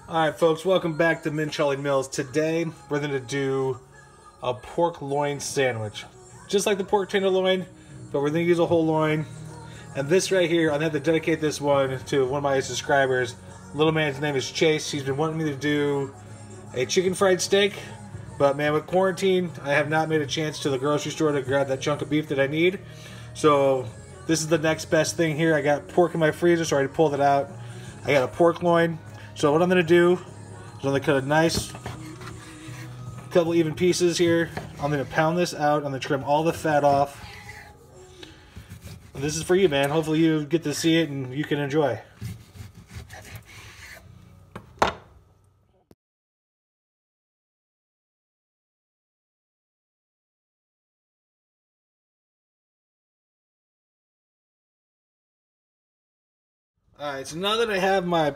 Alright folks, welcome back to Minshalling Meals. Today we're going to do a pork loin sandwich. Just like the pork tenderloin, but we're going to use a whole loin. And this right here, I'm going to have to dedicate this one to one of my subscribers. Little man's name is Chase. He's been wanting me to do a chicken fried steak. But man, with quarantine, I have not made a chance to the grocery store to grab that chunk of beef that I need. So this is the next best thing here. I got pork in my freezer, so I already pulled it out. I got a pork loin. So what I'm going to do is I'm going to cut a nice couple even pieces here. I'm going to pound this out. I'm going to trim all the fat off. This is for you, man. Hopefully you get to see it and you can enjoy. Alright, so now that I have my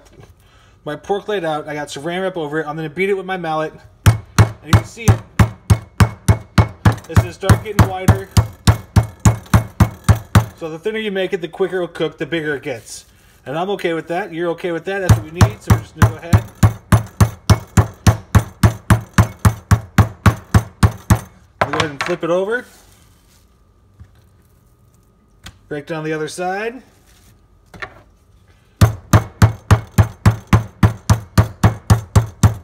pork laid out, I got saran wrap over it. I'm going to beat it with my mallet. And you can see it. It's going to start getting wider. So the thinner you make it, the quicker it'll cook, the bigger it gets. And I'm okay with that. You're okay with that. That's what we need. So we're just going to go ahead. We'll go ahead and flip it over. Break down the other side.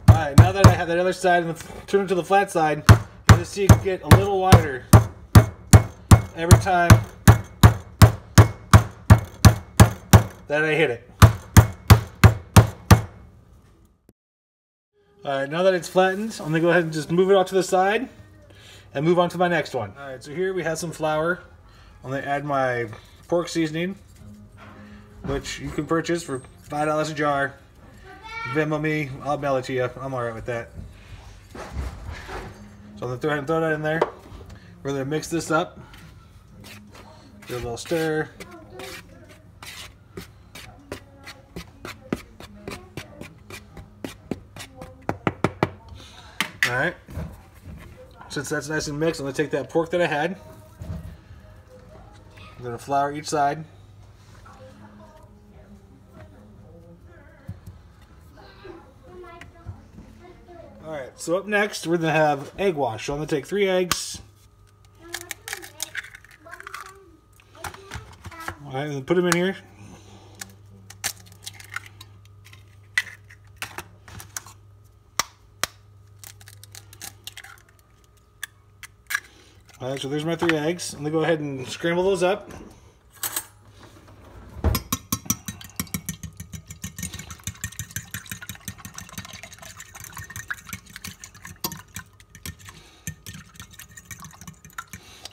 Alright, now that I have that other side and turn it to the flat side, you can see it get a little wider every time that I hit it. Alright, now that it's flattened, I'm going to go ahead and just move it off to the side and move on to my next one. Alright, so here we have some flour. I'm going to add my pork seasoning, which you can purchase for $5 a jar. Venmo me, I'll mail it to you. I'm alright with that. So I'm going to go ahead and throw that in there. We're going to mix this up. Give it a little stir. Alright. Since that's nice and mixed, I'm going to take that pork that I had. I'm going to flour each side. Alright, so up next, we're going to have egg wash. So I'm going to take 3 eggs. Alright, and put them in here. Alright, so there's my 3 eggs. I'm going to go ahead and scramble those up.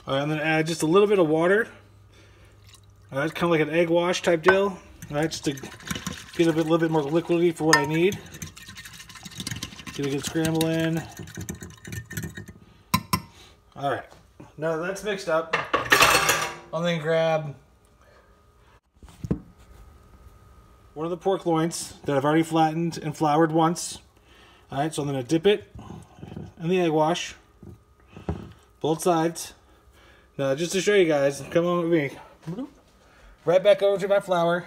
Alright, I'm going to add just a little bit of water. Alright, kind of like an egg wash type deal. Alright, just to get a little bit more liquidy for what I need. Get a good scramble in. Alright, now that that's mixed up, I'm going to grab one of the pork loins that I've already flattened and floured once. Alright, so I'm going to dip it in the egg wash. Both sides. Now, just to show you guys, come on with me. Right back over to my flour.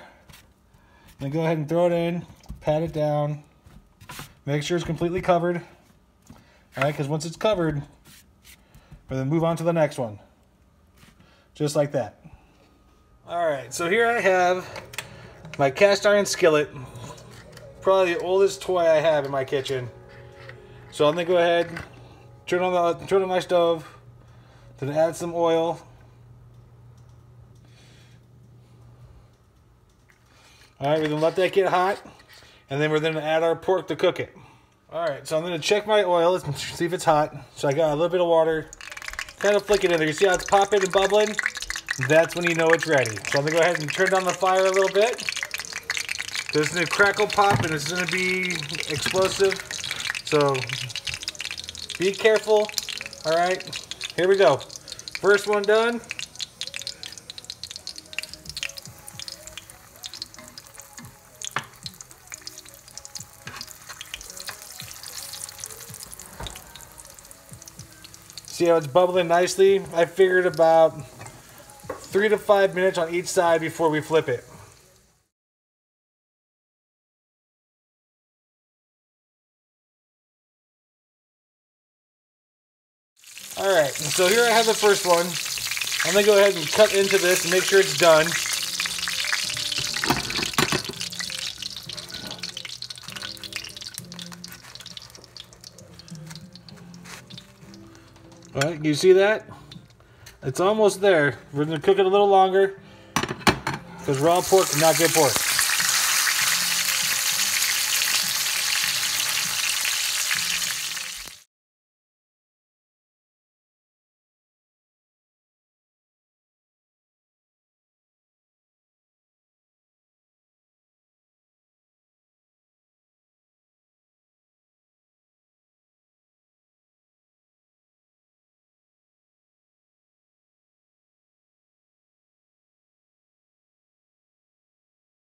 Then go ahead and throw it in, pat it down. Make sure it's completely covered. Alright, because once it's covered, we're going to move on to the next one. Just like that. Alright, so here I have my cast iron skillet. Probably the oldest toy I have in my kitchen. So I'm going to go ahead, turn on my stove. Then add some oil. Alright, we're going to let that get hot. And then we're going to add our pork to cook it. Alright, so I'm going to check my oil. Let's see if it's hot. So I got a little bit of water. Kind of flick it in there. You see how it's popping and bubbling? That's when you know it's ready. So I'm going to go ahead and turn down the fire a little bit. It's going to crackle pop and it's going to be explosive. So be careful. Alright. Here we go. First one done. See how it's bubbling nicely? I figured about 3 to 5 minutes on each side before we flip it. Alright, so here I have the first one. I'm going to go ahead and cut into this and make sure it's done. Alright, you see that? It's almost there. We're going to cook it a little longer because raw pork is not good pork.